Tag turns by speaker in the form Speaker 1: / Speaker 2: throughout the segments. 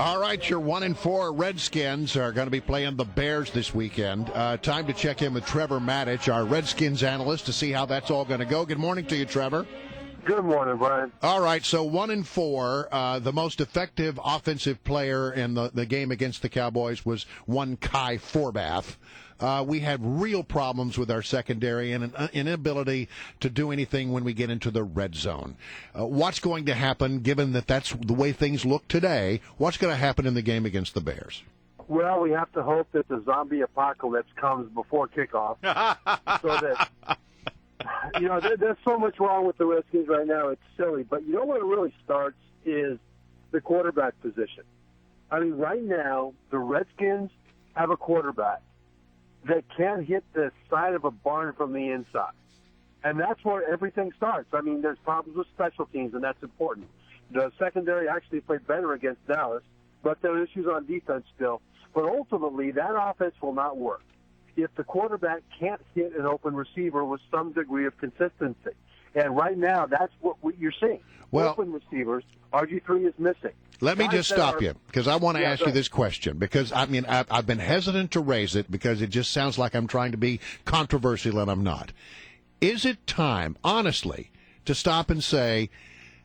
Speaker 1: All right, your 1-4 Redskins are going to be playing the Bears this weekend. Time to check in with Trevor Matich, our Redskins analyst, to see how that's all going to go. Good morning to you, Trevor.
Speaker 2: Good morning, Brian.
Speaker 1: All right, so 1-4. The most effective offensive player in the game against the Cowboys was one Kai Forbath. We had real problems with our secondary and an inability to do anything when we get into the red zone. What's going to happen, given that that's the way things look today, what's going to happen in the game against the Bears?
Speaker 2: Well, we have to hope that the zombie apocalypse comes before kickoff. So that, there's so much wrong with the Redskins right now, it's silly. But you know what it really starts is the quarterback position. I mean, right now, the Redskins have a quarterback that can't hit the side of a barn from the inside. And that's where everything starts. I mean, there's problems with special teams, and that's important. The secondary actually played better against Dallas, but there are issues on defense still. But ultimately, that offense will not work if the quarterback can't hit an open receiver with some degree of consistency. And right now, that's what you're seeing.
Speaker 1: Well,
Speaker 2: open receivers, RG3 is missing.
Speaker 1: Let me just stop you, because I want to ask you this question, because, I mean, I've been hesitant to raise it because it just sounds like I'm trying to be controversial, and I'm not. Is it time, honestly, to stop and say,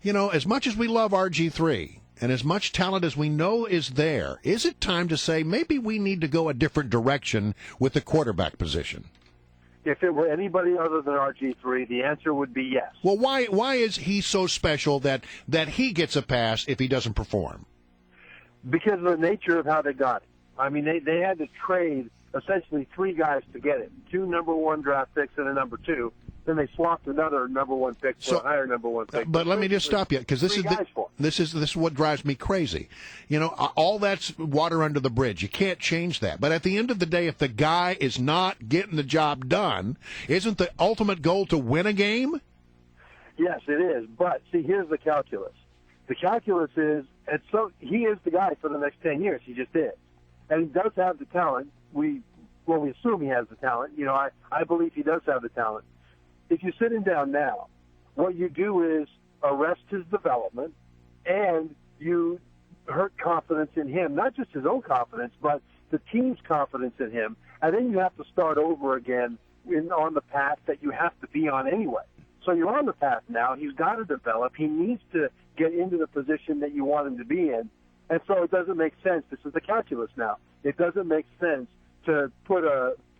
Speaker 1: as much as we love RG3 and as much talent as we know is there, is it time to say maybe we need to go a different direction with the quarterback position?
Speaker 2: If it were anybody other than RG3, the answer would be yes.
Speaker 1: Well, why is he so special that he gets a pass if he doesn't perform?
Speaker 2: Because of the nature of how they got it. I mean, they had to trade essentially three guys to get it. 2 number 1 draft picks and a number 2. Then they swapped another number 1 pick for a higher number 1 pick.
Speaker 1: But let me just stop you, because this is what drives me crazy. All that's water under the bridge. You can't change that. But at the end of the day, if the guy is not getting the job done, isn't the ultimate goal to win a game?
Speaker 2: Yes, it is. But see, here's the calculus. The calculus is, and so he is the guy for the next 10 years. He just is, and he does have the talent. We assume he has the talent. I believe he does have the talent. If you sit him down now, what you do is arrest his development, and you hurt confidence in him, not just his own confidence, but the team's confidence in him, and then you have to start over again on the path that you have to be on anyway. So you're on the path now. He's got to develop. He needs to get into the position that you want him to be in, and so it doesn't make sense. This is the calculus now. It doesn't make sense to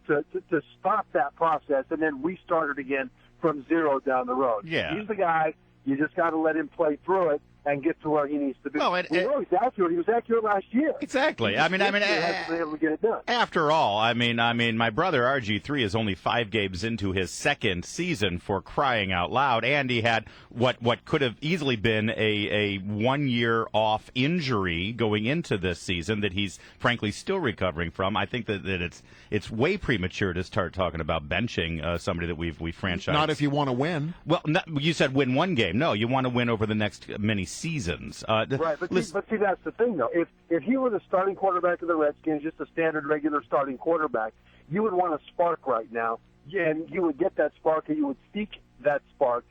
Speaker 2: to stop that process and then restart it again from zero down the road.
Speaker 3: Yeah.
Speaker 2: He's the guy. You just got to let him play through it and get to where he needs to be.
Speaker 3: No,
Speaker 2: he's accurate. He was accurate last year.
Speaker 3: Exactly.
Speaker 2: Hasn't been able to get it done.
Speaker 3: After all, I mean, my brother RG3 is only 5 games into his second season, for crying out loud, and he had what could have easily been a 1 year off injury going into this season that he's frankly still recovering from. I think that it's way premature to start talking about benching somebody that we franchised.
Speaker 1: Not if you want to win.
Speaker 3: Well, you said win one game. No, you want to win over the next many seasons.
Speaker 2: Right, but see, that's the thing, though. If he were the starting quarterback of the Redskins, just a standard, regular starting quarterback, you would want a spark right now, and you would get that spark, and you would seek that spark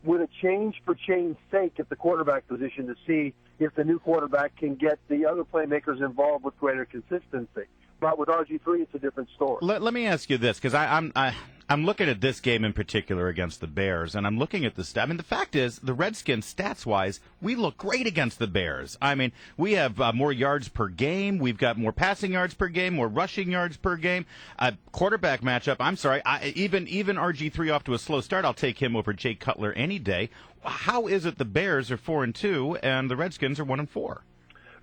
Speaker 2: with a change for change's sake at the quarterback position to see if the new quarterback can get the other playmakers involved with greater consistency. But with RG3, it's a different story.
Speaker 3: Let me ask you this, because I'm looking at this game in particular against the Bears, and I'm looking at the stat. I mean, the fact is, the Redskins, stats-wise, we look great against the Bears. I mean, we have more yards per game. We've got more passing yards per game, more rushing yards per game. Quarterback matchup, I'm sorry, even RG3 off to a slow start, I'll take him over Jake Cutler any day. How is it the Bears are 4-2 and the Redskins are 1-4?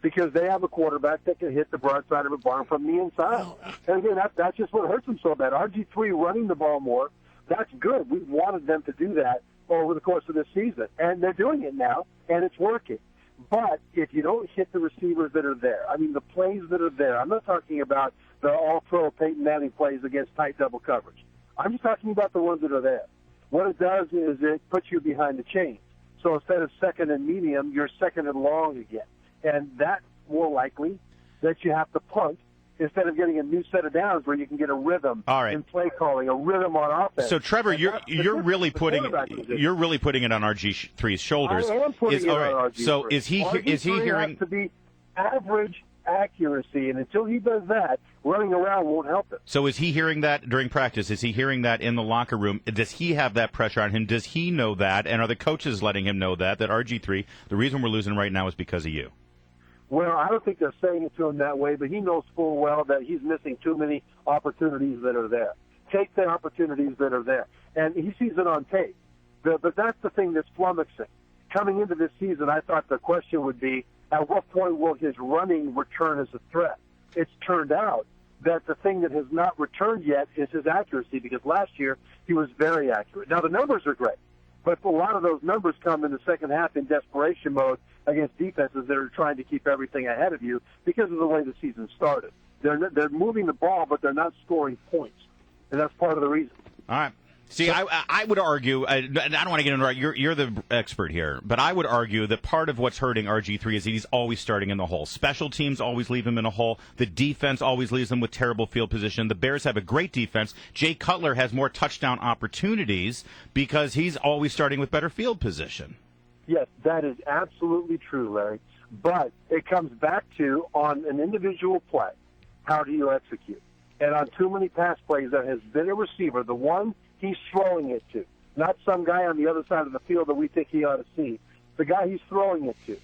Speaker 2: Because they have a quarterback that can hit the broadside of a barn from the inside. And again, that's just what hurts them so bad. RG3 running the ball more, that's good. We wanted them to do that over the course of this season. And they're doing it now, and it's working. But if you don't hit the receivers that are there, I mean the plays that are there, I'm not talking about the all-pro Peyton Manning plays against tight double coverage. I'm just talking about the ones that are there. What it does is it puts you behind the chains. So instead of second and medium, you're second and long again. And that's more likely that you have to punt instead of getting a new set of downs where you can get a rhythm in play calling, a rhythm on offense.
Speaker 3: So Trevor, you're really putting it on RG3's shoulders.
Speaker 2: I am putting it on RG3.
Speaker 3: So is he hearing?
Speaker 2: average accuracy, and until he does that, running around won't help him.
Speaker 3: So is he hearing that during practice? Is he hearing that in the locker room? Does he have that pressure on him? Does he know that? And are the coaches letting him know that RG3, the reason we're losing right now is because of you?
Speaker 2: Well, I don't think they're saying it to him that way, but he knows full well that he's missing too many opportunities that are there. Take the opportunities that are there. And he sees it on tape. But that's the thing that's flummoxing. Coming into this season, I thought the question would be, at what point will his running return as a threat? It's turned out that the thing that has not returned yet is his accuracy, because last year he was very accurate. Now, the numbers are great, but a lot of those numbers come in the second half in desperation mode against defenses that are trying to keep everything ahead of you because of the way the season started. They're moving the ball, but they're not scoring points, and that's part of the reason.
Speaker 3: All right. See, I would argue, I don't want to get into it, you're the expert here, but I would argue that part of what's hurting RG3 is that he's always starting in the hole. Special teams always leave him in a hole. The defense always leaves him with terrible field position. The Bears have a great defense. Jay Cutler has more touchdown opportunities because he's always starting with better field position.
Speaker 2: Yes, that is absolutely true, Larry. But it comes back to, on an individual play, how do you execute? And on too many pass plays, there has been a receiver, the one he's throwing it to, not some guy on the other side of the field that we think he ought to see. The guy he's throwing it to,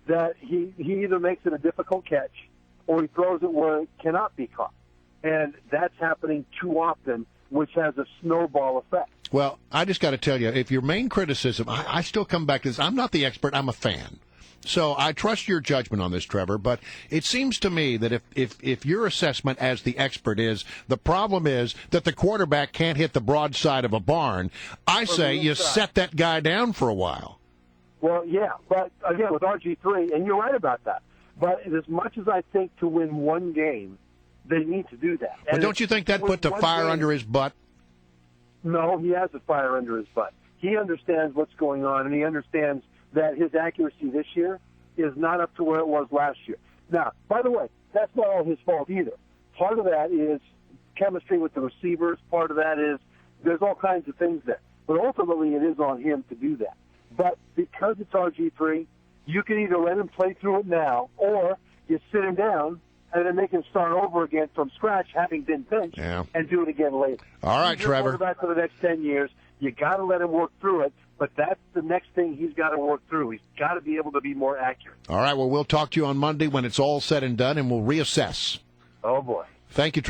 Speaker 2: that he either makes it a difficult catch or he throws it where it cannot be caught. And that's happening too often, which has a snowball effect.
Speaker 1: Well, I just got to tell you, if your main criticism, I still come back to this. I'm not the expert. I'm a fan. So I trust your judgment on this, Trevor, but it seems to me that if your assessment as the expert is the problem is that the quarterback can't hit the broadside of a barn, I say you set that guy down for a while.
Speaker 2: Well, yeah, but again, with RG3, and you're right about that, but as much as I think to win one game, they need to do that.
Speaker 1: But don't you think that put the fire under his butt?
Speaker 2: No, he has a fire under his butt. He understands what's going on, and he understands that his accuracy this year is not up to where it was last year. Now, by the way, that's not all his fault either. Part of that is chemistry with the receivers. Part of that is there's all kinds of things there. But ultimately, it is on him to do that. But because it's RG3, you can either let him play through it now, or you sit him down and then make him start over again from scratch, having been benched, and do it again later.
Speaker 1: All right, Trevor.
Speaker 2: Quarterback for the next 10 years. You got to let him work through it. But that's the next thing he's got to work through. He's got to be able to be more accurate.
Speaker 1: All right, well, we'll talk to you on Monday when it's all said and done, and we'll reassess.
Speaker 2: Oh, boy.
Speaker 1: Thank you, Trevor.